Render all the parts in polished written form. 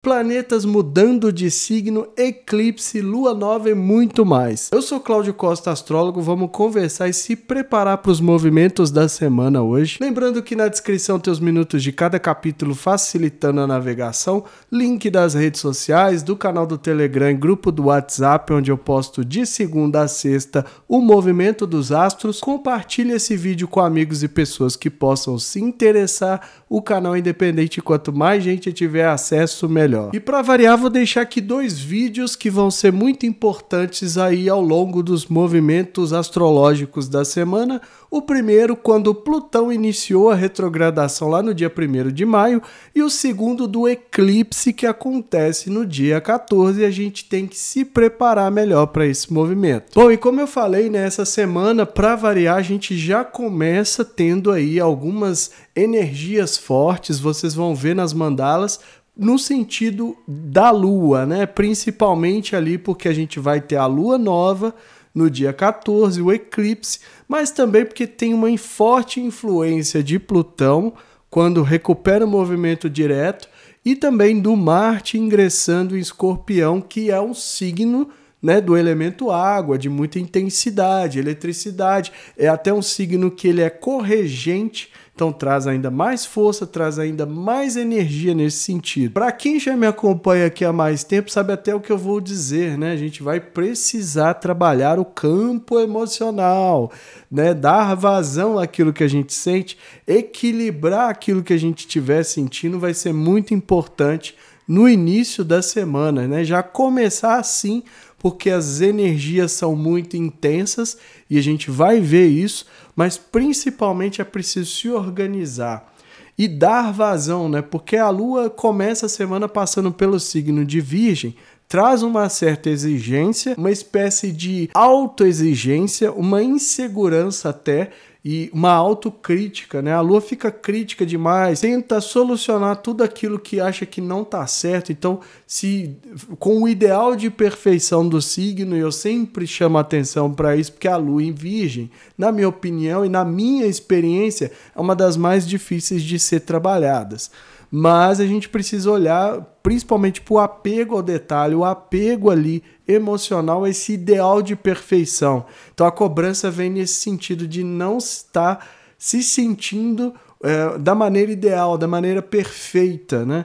planetas mudando de signo, eclipse, lua nova e muito mais. Eu sou Cláudio Costa, astrólogo, vamos conversar e se preparar para os movimentos da semana hoje. Lembrando que na descrição tem os minutos de cada capítulo facilitando a navegação, link das redes sociais, do canal do Telegram e grupo do WhatsApp, onde eu posto de segunda a sexta o movimento dos astros. Compartilhe esse vídeo com amigos e pessoas que possam se interessar. O canal é independente, quanto mais gente tiver acesso, melhor. E para variar, vou deixar aqui dois vídeos que vão ser muito importantes aí ao longo dos movimentos astrológicos da semana. O primeiro, quando Plutão iniciou a retrogradação lá no dia 1º de maio, e o segundo do eclipse que acontece no dia 14, e a gente tem que se preparar melhor para esse movimento. Bom, e como eu falei, nessa semana, para variar, a gente já começa tendo aí algumas energias fortes, vocês vão ver nas mandalas, no sentido da lua, né? Principalmente ali porque a gente vai ter a lua nova no dia 14, o eclipse, mas também porque tem uma forte influência de Plutão quando recupera o movimento direto e também do Marte ingressando em Escorpião, que é um signo, né, do elemento água, de muita intensidade, eletricidade. É até um signo que ele é corregente, então traz ainda mais força, traz ainda mais energia nesse sentido. Para quem já me acompanha aqui há mais tempo, sabe até o que eu vou dizer, né? A gente vai precisar trabalhar o campo emocional, né? Dar vazão àquilo que a gente sente, equilibrar aquilo que a gente estiver sentindo vai ser muito importante no início da semana, né? Já começar assim, porque as energias são muito intensas e a gente vai ver isso, mas principalmente é preciso se organizar e dar vazão, né? Porque a Lua começa a semana passando pelo signo de Virgem, traz uma certa exigência, uma espécie de autoexigência, uma insegurança até, e uma autocrítica, né? A Lua fica crítica demais, tenta solucionar tudo aquilo que acha que não está certo. Então, se com o ideal de perfeição do signo, eu sempre chamo atenção para isso, porque a Lua em Virgem, na minha opinião e na minha experiência, é uma das mais difíceis de ser trabalhadas. Mas a gente precisa olhar principalmente para o apego ao detalhe, o apego ali emocional, esse ideal de perfeição. Então a cobrança vem nesse sentido de não estar se sentindo da maneira ideal, da maneira perfeita, né?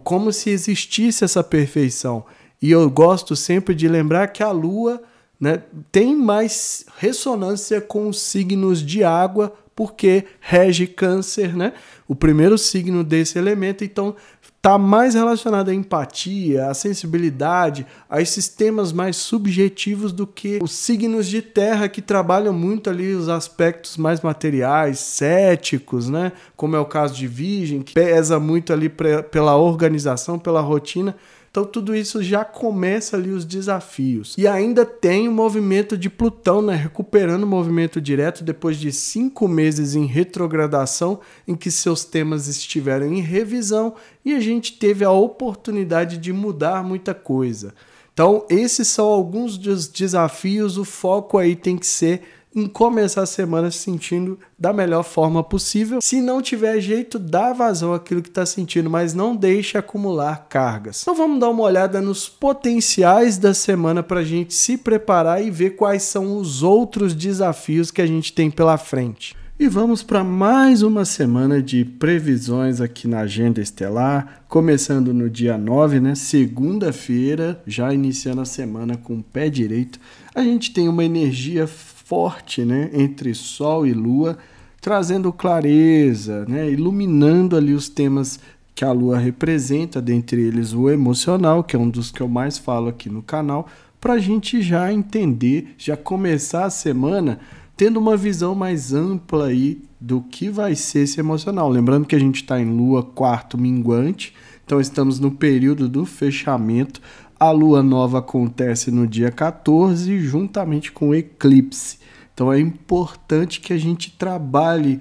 Como se existisse essa perfeição. E eu gosto sempre de lembrar que a Lua, né, tem mais ressonância com os signos de água, porque rege Câncer, né? O primeiro signo desse elemento, então está mais relacionado à empatia, à sensibilidade, a esses temas mais subjetivos do que os signos de terra que trabalham muito ali os aspectos mais materiais, céticos, né? Como é o caso de Virgem, que pesa muito ali pela organização, pela rotina. Então tudo isso já começa ali os desafios. E ainda tem o movimento de Plutão, né? Recuperando o movimento direto depois de 5 meses em retrogradação, em que seus temas estiveram em revisão e a gente teve a oportunidade de mudar muita coisa. Então esses são alguns dos desafios, o foco aí tem que ser em começar a semana se sentindo da melhor forma possível. Se não tiver jeito, dá vazão àquilo que está sentindo, mas não deixe acumular cargas. Então vamos dar uma olhada nos potenciais da semana para a gente se preparar e ver quais são os outros desafios que a gente tem pela frente. E vamos para mais uma semana de previsões aqui na Agenda Estelar, começando no dia 9, né? Segunda-feira, já iniciando a semana com o pé direito. A gente tem uma energia forte, né, entre Sol e Lua, trazendo clareza, né, iluminando ali os temas que a Lua representa, dentre eles o emocional, que é um dos que eu mais falo aqui no canal, para a gente já entender, já começar a semana tendo uma visão mais ampla aí do que vai ser esse emocional. Lembrando que a gente está em Lua quarto minguante, então estamos no período do fechamento. A Lua nova acontece no dia 14, juntamente com o eclipse. Então é importante que a gente trabalhe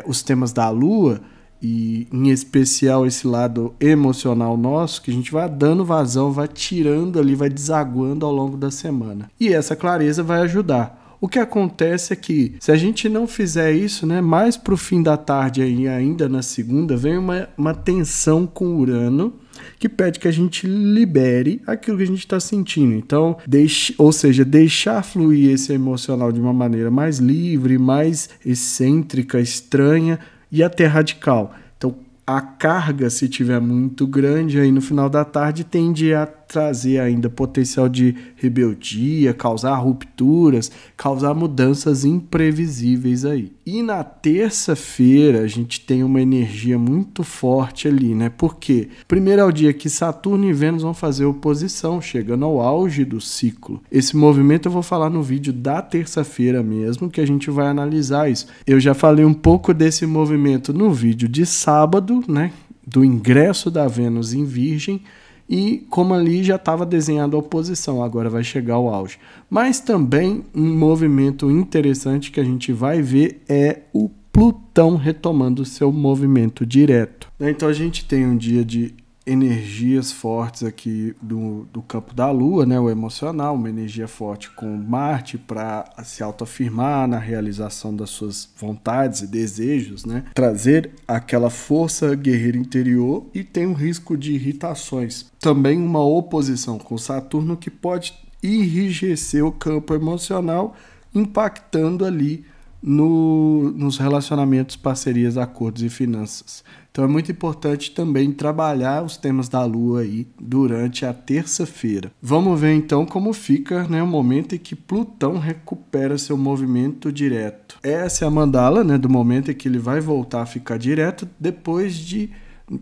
os temas da Lua, e em especial esse lado emocional nosso, que a gente vai dando vazão, vai tirando ali, vai desaguando ao longo da semana. E essa clareza vai ajudar. O que acontece é que, se a gente não fizer isso, né, mais para o fim da tarde aí, ainda na segunda, vem uma tensão com Urano, que pede que a gente libere aquilo que a gente está sentindo. Então, deixar fluir esse emocional de uma maneira mais livre, mais excêntrica, estranha e até radical. Então, a carga, se tiver muito grande, aí no final da tarde tende a trazer ainda potencial de rebeldia, causar rupturas, causar mudanças imprevisíveis aí. E na terça-feira a gente tem uma energia muito forte ali, né? Por quê? Primeiro é o dia que Saturno e Vênus vão fazer oposição, chegando ao auge do ciclo. Esse movimento eu vou falar no vídeo da terça-feira mesmo, que a gente vai analisar isso. Eu já falei um pouco desse movimento no vídeo de sábado, né? Do ingresso da Vênus em Virgem, e como ali já estava desenhado a oposição, agora vai chegar ao auge. Mas também um movimento interessante que a gente vai ver é o Plutão retomando seu movimento direto. Então a gente tem um dia de energias fortes aqui do campo da Lua, né? O emocional, uma energia forte com Marte para se autoafirmar na realização das suas vontades e desejos, né? Trazer aquela força guerreira interior, e tem um risco de irritações. Também uma oposição com Saturno que pode enrijecer o campo emocional, impactando ali nos relacionamentos, parcerias, acordos e finanças. Então é muito importante também trabalhar os temas da Lua aí durante a terça-feira. Vamos ver então como fica, né, o momento em que Plutão recupera seu movimento direto. Essa é a mandala, né, do momento em que ele vai voltar a ficar direto depois de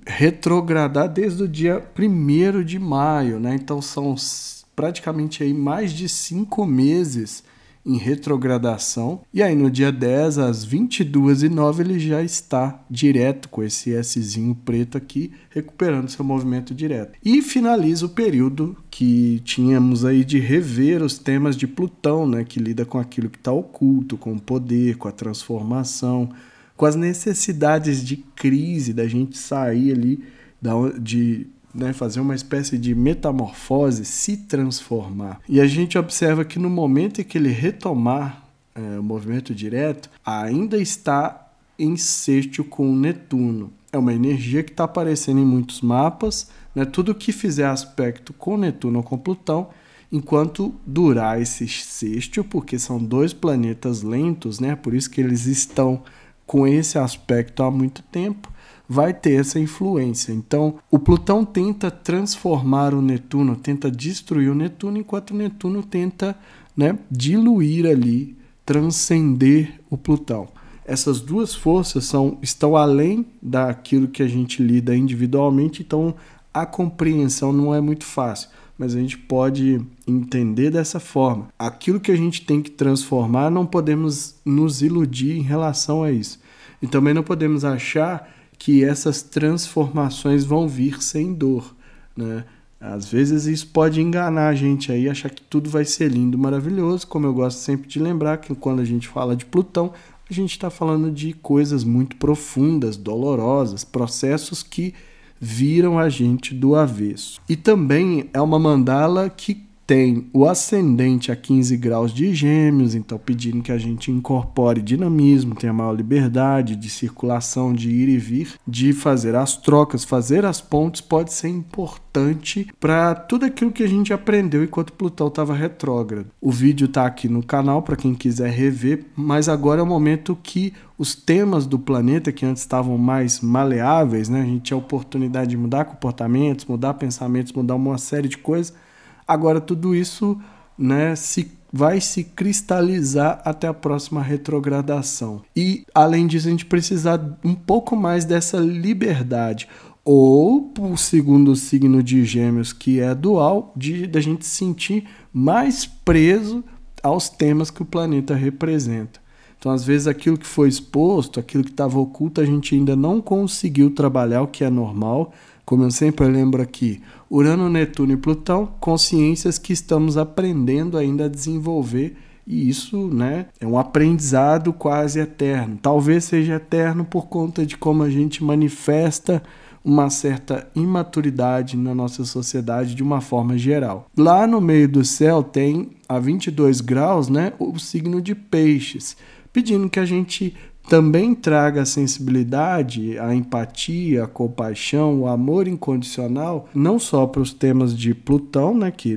retrogradar desde o dia 1º de maio, né? Então são praticamente aí mais de 5 meses em retrogradação, e aí no dia 10 às 22h09 ele já está direto com esse Szinho preto aqui, recuperando seu movimento direto. E finaliza o período que tínhamos aí de rever os temas de Plutão, né, que lida com aquilo que está oculto, com o poder, com a transformação, com as necessidades de crise, da gente sair ali né, fazer uma espécie de metamorfose, se transformar. E a gente observa que no momento em que ele retomar o movimento direto, ainda está em sextil com Netuno. É uma energia que está aparecendo em muitos mapas, né? Tudo que fizer aspecto com Netuno ou com Plutão, enquanto durar esse sextil, porque são 2 planetas lentos, né? Por isso que eles estão com esse aspecto há muito tempo, vai ter essa influência. Então, o Plutão tenta transformar o Netuno, tenta destruir o Netuno, enquanto o Netuno tenta, né, diluir ali, transcender o Plutão. Essas duas forças estão além daquilo que a gente lida individualmente, então a compreensão não é muito fácil, mas a gente pode entender dessa forma. Aquilo que a gente tem que transformar, não podemos nos iludir em relação a isso. E também não podemos achar que essas transformações vão vir sem dor, né? Às vezes isso pode enganar a gente aí, achar que tudo vai ser lindo, maravilhoso, como eu gosto sempre de lembrar que quando a gente fala de Plutão, a gente está falando de coisas muito profundas, dolorosas, processos que viram a gente do avesso. E também é uma mandala que tem o ascendente a 15 graus de Gêmeos, então pedindo que a gente incorpore dinamismo, tenha maior liberdade de circulação, de ir e vir, de fazer as trocas, fazer as pontes pode ser importante para tudo aquilo que a gente aprendeu enquanto Plutão estava retrógrado. O vídeo está aqui no canal para quem quiser rever, mas agora é o momento que os temas do planeta, que antes estavam mais maleáveis, né? A gente tinha a oportunidade de mudar comportamentos, mudar pensamentos, mudar uma série de coisas. Agora tudo isso, né, vai se cristalizar até a próxima retrogradação. E, além disso, a gente precisa um pouco mais dessa liberdade. Ou, o segundo signo de Gêmeos, que é dual, da gente se sentir mais preso aos temas que o planeta representa. Então, às vezes, aquilo que foi exposto, aquilo que estava oculto, a gente ainda não conseguiu trabalhar, o que é normal. Como eu sempre lembro aqui, Urano, Netuno e Plutão, consciências que estamos aprendendo ainda a desenvolver, e isso, né, é um aprendizado quase eterno. Talvez seja eterno por conta de como a gente manifesta uma certa imaturidade na nossa sociedade de uma forma geral. Lá no meio do céu tem a 22 graus, né, o signo de Peixes, pedindo que a gente também traga a sensibilidade, a empatia, a compaixão, o amor incondicional, não só para os temas de Plutão, né, que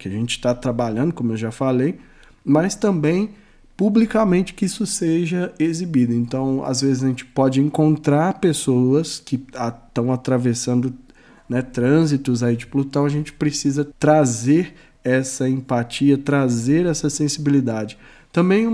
a gente está trabalhando, como eu já falei, mas também publicamente que isso seja exibido. Então, às vezes a gente pode encontrar pessoas que estão atravessando, né, trânsitos aí de Plutão, a gente precisa trazer essa empatia, trazer essa sensibilidade. Também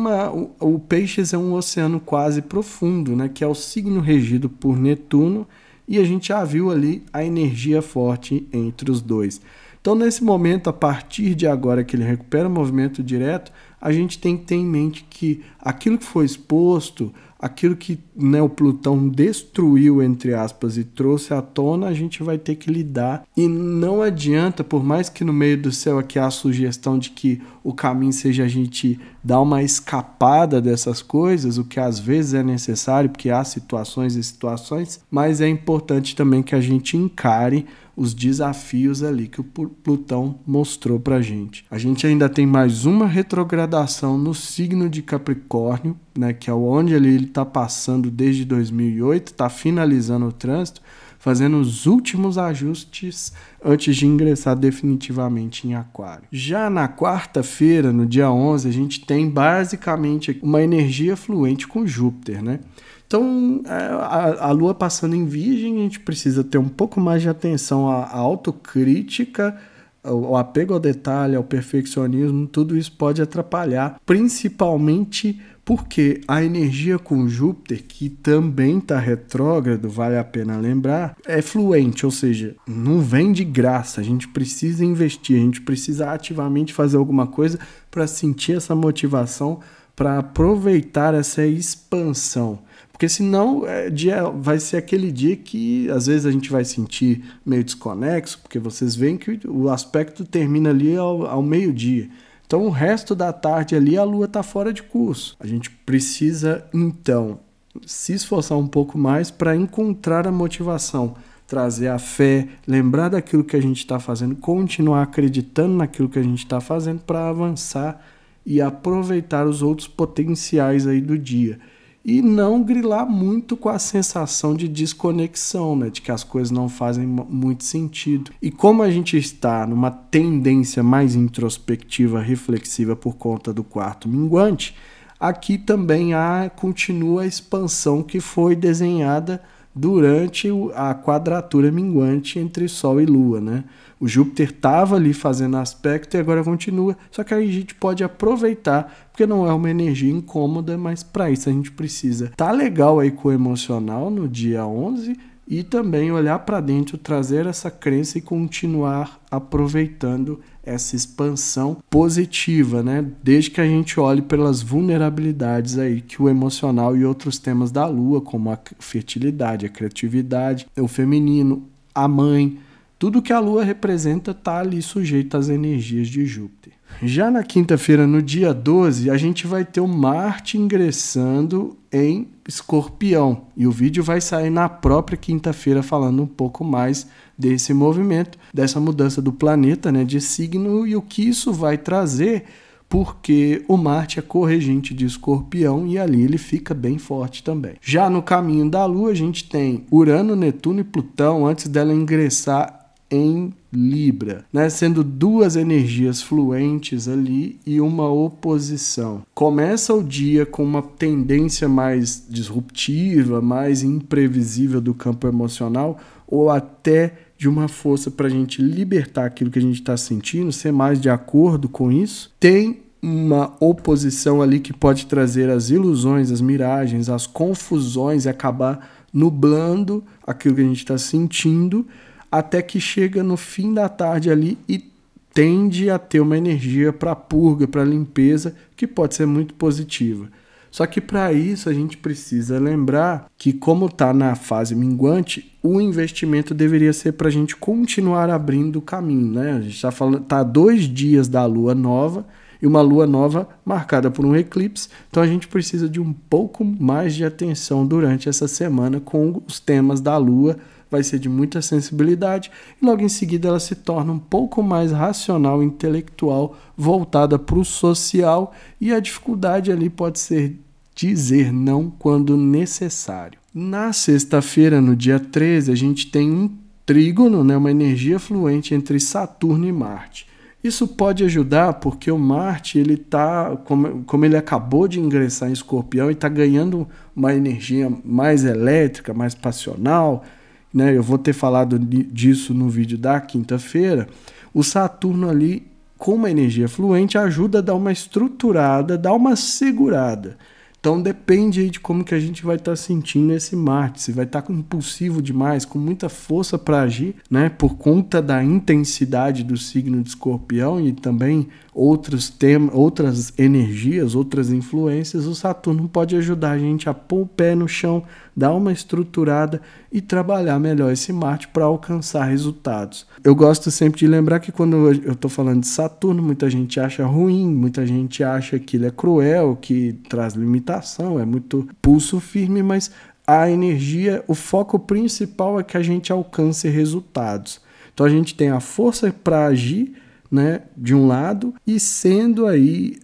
o Peixes é um oceano quase profundo, né, que é o signo regido por Netuno, e a gente já viu ali a energia forte entre os dois. Então, nesse momento, a partir de agora que ele recupera o movimento direto, a gente tem que ter em mente que aquilo que foi exposto, aquilo que, né, o Plutão destruiu, entre aspas, e trouxe à tona, a gente vai ter que lidar. E não adianta, por mais que no meio do céu aqui há a sugestão de que o caminho seja a gente dar uma escapada dessas coisas, o que às vezes é necessário, porque há situações e situações, mas é importante também que a gente encare os desafios ali que o Plutão mostrou pra gente. A gente ainda tem mais uma retrogradação no signo de Capricórnio, né, que é onde ele está passando desde 2008, está finalizando o trânsito, fazendo os últimos ajustes antes de ingressar definitivamente em Aquário. Já na quarta-feira, no dia 11, a gente tem basicamente uma energia fluente com Júpiter, né? Então, a Lua passando em Virgem, a gente precisa ter um pouco mais de atenção à autocrítica, ao apego ao detalhe, ao perfeccionismo, tudo isso pode atrapalhar, principalmente porque a energia com Júpiter, que também está retrógrado, vale a pena lembrar, é fluente, ou seja, não vem de graça, a gente precisa investir, a gente precisa ativamente fazer alguma coisa para sentir essa motivação, para aproveitar essa expansão. Porque senão vai ser aquele dia que às vezes a gente vai sentir meio desconexo, porque vocês veem que o aspecto termina ali ao meio-dia. Então o resto da tarde ali a Lua está fora de curso. A gente precisa então se esforçar um pouco mais para encontrar a motivação, trazer a fé, lembrar daquilo que a gente está fazendo, continuar acreditando naquilo que a gente está fazendo para avançar e aproveitar os outros potenciais aí do dia. E não grilar muito com a sensação de desconexão, né? De que as coisas não fazem muito sentido. E como a gente está numa tendência mais introspectiva, reflexiva por conta do quarto minguante, aqui também continua a expansão que foi desenhada durante a quadratura minguante entre Sol e Lua, né? O Júpiter estava ali fazendo aspecto e agora continua, só que aí a gente pode aproveitar, porque não é uma energia incômoda, mas para isso a gente precisa estar legal aí com o emocional no dia 11 e também olhar para dentro, trazer essa crença e continuar aproveitando essa expansão positiva, né? Desde que a gente olhe pelas vulnerabilidades aí que o emocional e outros temas da Lua, como a fertilidade, a criatividade, o feminino, a mãe, tudo que a Lua representa está ali sujeito às energias de Júpiter. Já na quinta-feira, no dia 12, a gente vai ter o Marte ingressando em Escorpião. E o vídeo vai sair na própria quinta-feira falando um pouco mais desse movimento, dessa mudança do planeta, né, de signo e o que isso vai trazer, porque o Marte é corregente de Escorpião e ali ele fica bem forte também. Já no caminho da Lua, a gente tem Urano, Netuno e Plutão antes dela ingressar em Libra, né? Sendo duas energias fluentes ali e uma oposição. Começa o dia com uma tendência mais disruptiva, mais imprevisível do campo emocional, ou até de uma força para a gente libertar aquilo que a gente está sentindo, ser mais de acordo com isso. Tem uma oposição ali que pode trazer as ilusões, as miragens, as confusões e acabar nublando aquilo que a gente está sentindo, até que chega no fim da tarde ali e tende a ter uma energia para purga, para limpeza, que pode ser muito positiva. Só que para isso a gente precisa lembrar que, como está na fase minguante, o investimento deveria ser para a gente continuar abrindo o caminho, né? A gente está falando, está 2 dias da lua nova e uma lua nova marcada por um eclipse, então a gente precisa de um pouco mais de atenção durante essa semana com os temas da lua vai ser de muita sensibilidade, e logo em seguida ela se torna um pouco mais racional, intelectual, voltada para o social, e a dificuldade ali pode ser dizer não quando necessário. Na sexta-feira, no dia 13, a gente tem um trígono, né, uma energia fluente entre Saturno e Marte. Isso pode ajudar porque o Marte, ele tá, como ele acabou de ingressar em Escorpião e está ganhando uma energia mais elétrica, mais passional, né? Eu vou ter falado disso no vídeo da quinta-feira. O Saturno ali, com uma energia fluente, ajuda a dar uma estruturada, dar uma segurada. Então depende aí de como que a gente vai estar sentindo esse Marte, se vai estar impulsivo demais, com muita força para agir, né, por conta da intensidade do signo de Escorpião e também outras energias, outras influências. O Saturno pode ajudar a gente a pôr o pé no chão, dar uma estruturada e trabalhar melhor esse Marte para alcançar resultados. Eu gosto sempre de lembrar que quando eu estou falando de Saturno, muita gente acha ruim, muita gente acha que ele é cruel, que traz limitação, é muito pulso firme, mas a energia, o foco principal é que a gente alcance resultados. Então a gente tem a força para agir, né, de um lado, e sendo aí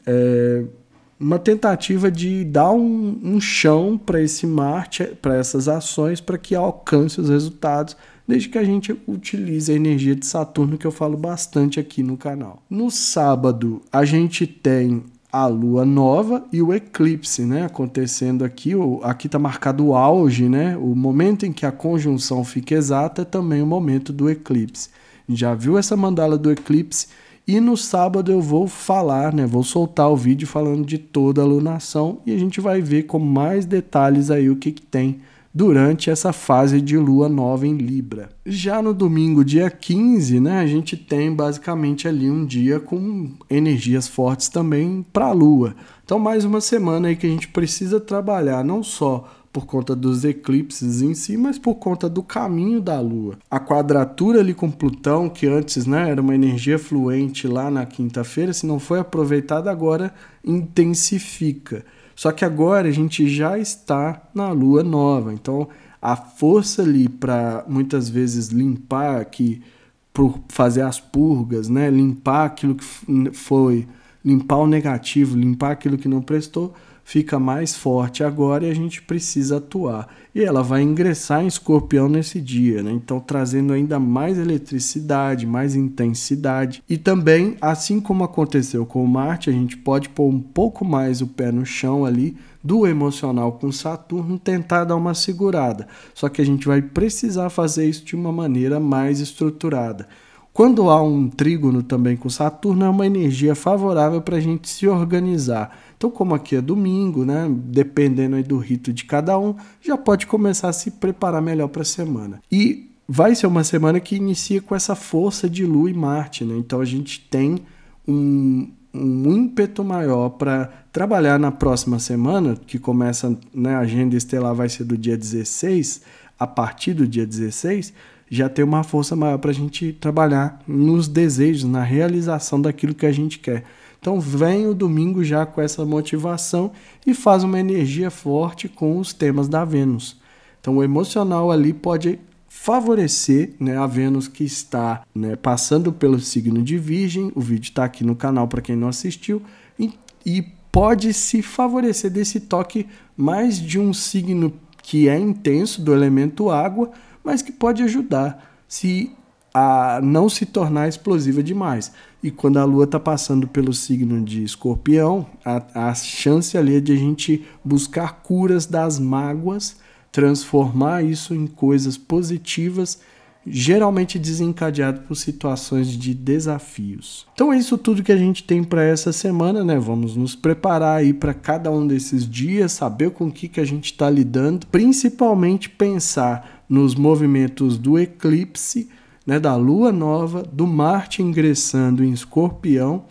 uma tentativa de dar um chão para esse Marte, para essas ações, para que alcance os resultados, desde que a gente utilize a energia de Saturno, que eu falo bastante aqui no canal. No sábado, a gente tem a lua nova e o eclipse, né, acontecendo aqui. Aqui está marcado o auge, né, o momento em que a conjunção fica exata é também o momento do eclipse. Já viu essa mandala do eclipse? E no sábado eu vou falar, né, vou soltar o vídeo falando de toda a lunação e a gente vai ver com mais detalhes aí o que tem durante essa fase de lua nova em Libra. Já no domingo, dia 15, né, a gente tem basicamente ali um dia com energias fortes também para a lua. Então mais uma semana aí que a gente precisa trabalhar, não só por conta dos eclipses em si, mas por conta do caminho da Lua. A quadratura ali com Plutão, que antes, né, era uma energia fluente lá na quinta-feira, se não foi aproveitada, agora intensifica. Só que agora a gente já está na Lua nova, então a força ali para muitas vezes limpar aqui, por fazer as purgas, né, limpar aquilo que foi, limpar o negativo, limpar aquilo que não prestou, fica mais forte agora e a gente precisa atuar. E ela vai ingressar em Escorpião nesse dia, né? Então trazendo ainda mais eletricidade, mais intensidade. E também, assim como aconteceu com o Marte, a gente pode pôr um pouco mais o pé no chão ali, do emocional com Saturno, tentar dar uma segurada. Só que a gente vai precisar fazer isso de uma maneira mais estruturada. Quando há um trígono também com Saturno, é uma energia favorável para a gente se organizar. Então, como aqui é domingo, né, dependendo aí do rito de cada um, já pode começar a se preparar melhor para a semana. E vai ser uma semana que inicia com essa força de Lua e Marte, né? Então a gente tem um ímpeto maior para trabalhar na próxima semana, que começa, né, a agenda estelar vai ser do dia 16, a partir do dia 16, já tem uma força maior para a gente trabalhar nos desejos, na realização daquilo que a gente quer. Então vem o domingo já com essa motivação e faz uma energia forte com os temas da Vênus. Então o emocional ali pode favorecer, né, a Vênus que está, né, passando pelo signo de Virgem. O vídeo está aqui no canal para quem não assistiu. E pode se favorecer desse toque mais de um signo que é intenso, do elemento água, mas que pode ajudar a não se tornar explosiva demais. E quando a Lua está passando pelo signo de Escorpião, a chance ali é de a gente buscar curas das mágoas, transformar isso em coisas positivas, geralmente desencadeado por situações de desafios. Então é isso tudo que a gente tem para essa semana, né? Vamos nos preparar aí para cada um desses dias, saber com o que a gente está lidando, principalmente pensar nos movimentos do eclipse, né, da Lua nova, do Marte ingressando em Escorpião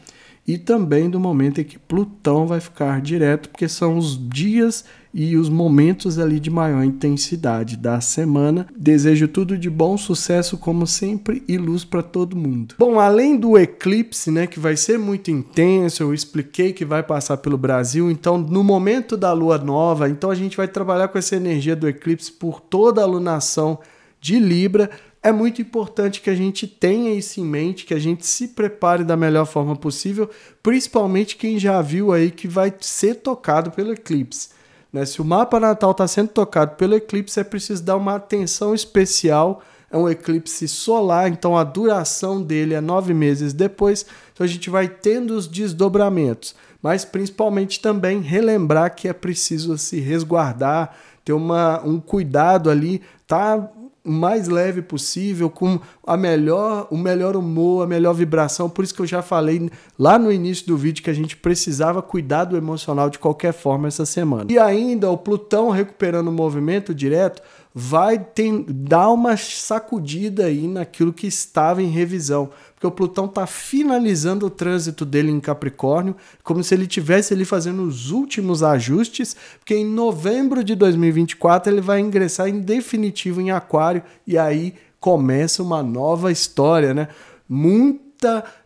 e também do momento em que Plutão vai ficar direto, porque são os dias e os momentos ali de maior intensidade da semana. Desejo tudo de bom, sucesso como sempre e luz para todo mundo. Bom, além do eclipse, né, que vai ser muito intenso, eu expliquei que vai passar pelo Brasil, então no momento da Lua nova, então a gente vai trabalhar com essa energia do eclipse por toda a lunação de Libra. É muito importante que a gente tenha isso em mente, que a gente se prepare da melhor forma possível, principalmente quem já viu aí que vai ser tocado pelo eclipse, né? Se o mapa natal está sendo tocado pelo eclipse, é preciso dar uma atenção especial. É um eclipse solar, então a duração dele é 9 meses depois, então a gente vai tendo os desdobramentos, mas principalmente também relembrar que é preciso se resguardar, ter um cuidado ali, tá? O mais leve possível, com o melhor humor, a melhor vibração. Por isso que eu já falei lá no início do vídeo que a gente precisava cuidar do emocional de qualquer forma essa semana. E ainda o Plutão recuperando o movimento direto vai dar uma sacudida aí naquilo que estava em revisão, porque o Plutão está finalizando o trânsito dele em Capricórnio, como se ele estivesse ali fazendo os últimos ajustes, porque em novembro de 2024 ele vai ingressar em definitivo em Aquário, e aí começa uma nova história, né? Muita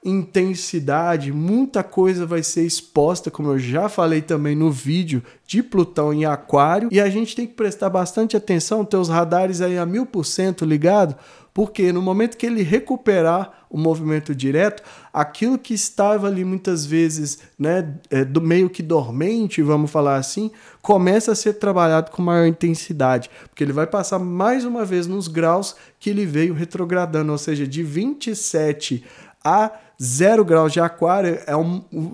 intensidade, muita coisa vai ser exposta, como eu já falei também no vídeo de Plutão em Aquário, e a gente tem que prestar bastante atenção, ter os radares aí a 1000% ligado, porque no momento que ele recuperar o movimento direto, aquilo que estava ali muitas vezes, né, do meio que dormente, vamos falar assim, começa a ser trabalhado com maior intensidade, porque ele vai passar mais uma vez nos graus que ele veio retrogradando, ou seja, de 27 a 0 graus de Aquário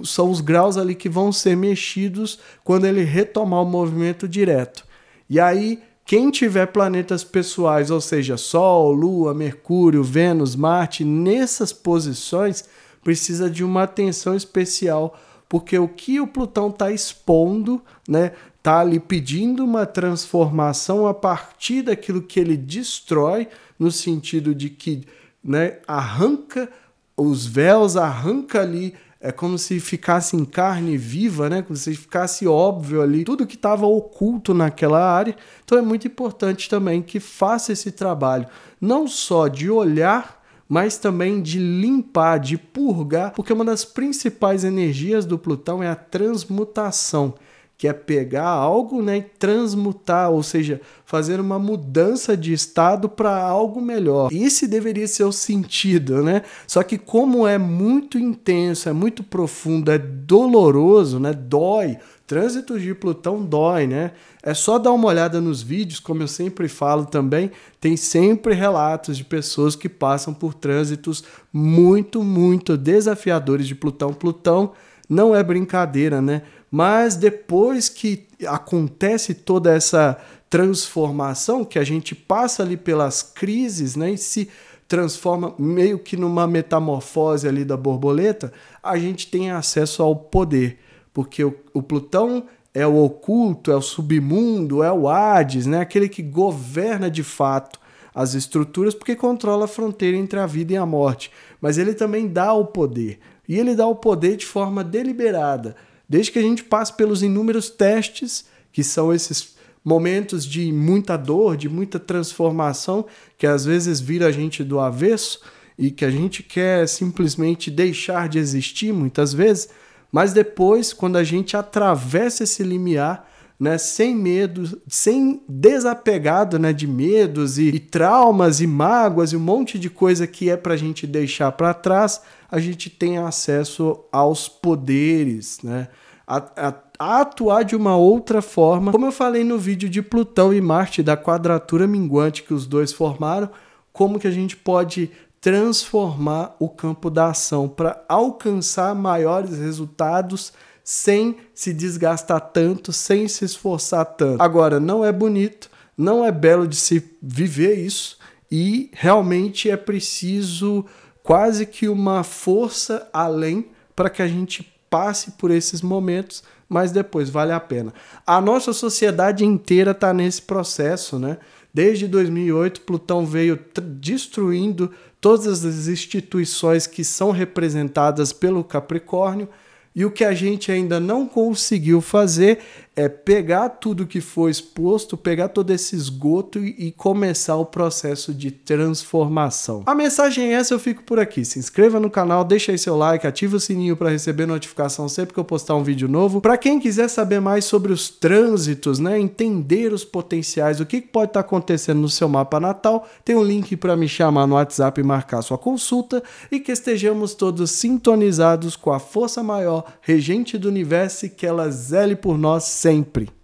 são os graus ali que vão ser mexidos quando ele retomar o movimento direto. E aí, quem tiver planetas pessoais, ou seja, Sol, Lua, Mercúrio, Vênus, Marte, nessas posições, precisa de uma atenção especial, porque o que o Plutão está expondo, né, está ali pedindo uma transformação a partir daquilo que ele destrói, no sentido de que, né, arranca os véus, arranca ali, é como se ficasse em carne viva, né? Como se ficasse óbvio ali tudo que estava oculto naquela área. Então é muito importante também que faça esse trabalho, não só de olhar, mas também de limpar, de purgar, porque uma das principais energias do Plutão é a transmutação, que é pegar algo, né, e transmutar, ou seja, fazer uma mudança de estado para algo melhor. Esse deveria ser o sentido, né? Só que como é muito intenso, é muito profundo, é doloroso, né? Dói. Trânsito de Plutão dói, né? É só dar uma olhada nos vídeos, como eu sempre falo também, tem sempre relatos de pessoas que passam por trânsitos muito, muito desafiadores de Plutão. Plutão não é brincadeira, né? Mas depois que acontece toda essa transformação, que a gente passa ali pelas crises, né, e se transforma meio que numa metamorfose ali da borboleta, a gente tem acesso ao poder, porque o Plutão é o oculto, é o submundo, é o Hades, né, aquele que governa de fato as estruturas, porque controla a fronteira entre a vida e a morte, mas ele também dá o poder, e ele dá o poder de forma deliberada, desde que a gente passe pelos inúmeros testes, que são esses momentos de muita dor, de muita transformação, que às vezes vira a gente do avesso e que a gente quer simplesmente deixar de existir muitas vezes, mas depois, quando a gente atravessa esse limiar, né, sem medo, sem desapegado, né, de medos e traumas e mágoas e um monte de coisa que é para a gente deixar para trás, a gente tem acesso aos poderes, né, a atuar de uma outra forma. Como eu falei no vídeo de Plutão e Marte, da quadratura minguante que os dois formaram, como que a gente pode transformar o campo da ação para alcançar maiores resultados sem se desgastar tanto, sem se esforçar tanto. Agora, não é bonito, não é belo de se viver isso e realmente é preciso quase que uma força além para que a gente passe por esses momentos, mas depois vale a pena. A nossa sociedade inteira está nesse processo, né? Desde 2008, Plutão veio destruindo todas as instituições que são representadas pelo Capricórnio, e o que a gente ainda não conseguiu fazer é pegar tudo que foi exposto, pegar todo esse esgoto e começar o processo de transformação. A mensagem é essa, eu fico por aqui. Se inscreva no canal, deixa aí seu like, ativa o sininho para receber notificação sempre que eu postar um vídeo novo. Para quem quiser saber mais sobre os trânsitos, né, entender os potenciais, o que pode estar acontecendo no seu mapa natal, tem um link para me chamar no WhatsApp e marcar sua consulta, e que estejamos todos sintonizados com a força maior, regente do universo, e que ela zele por nós sempre.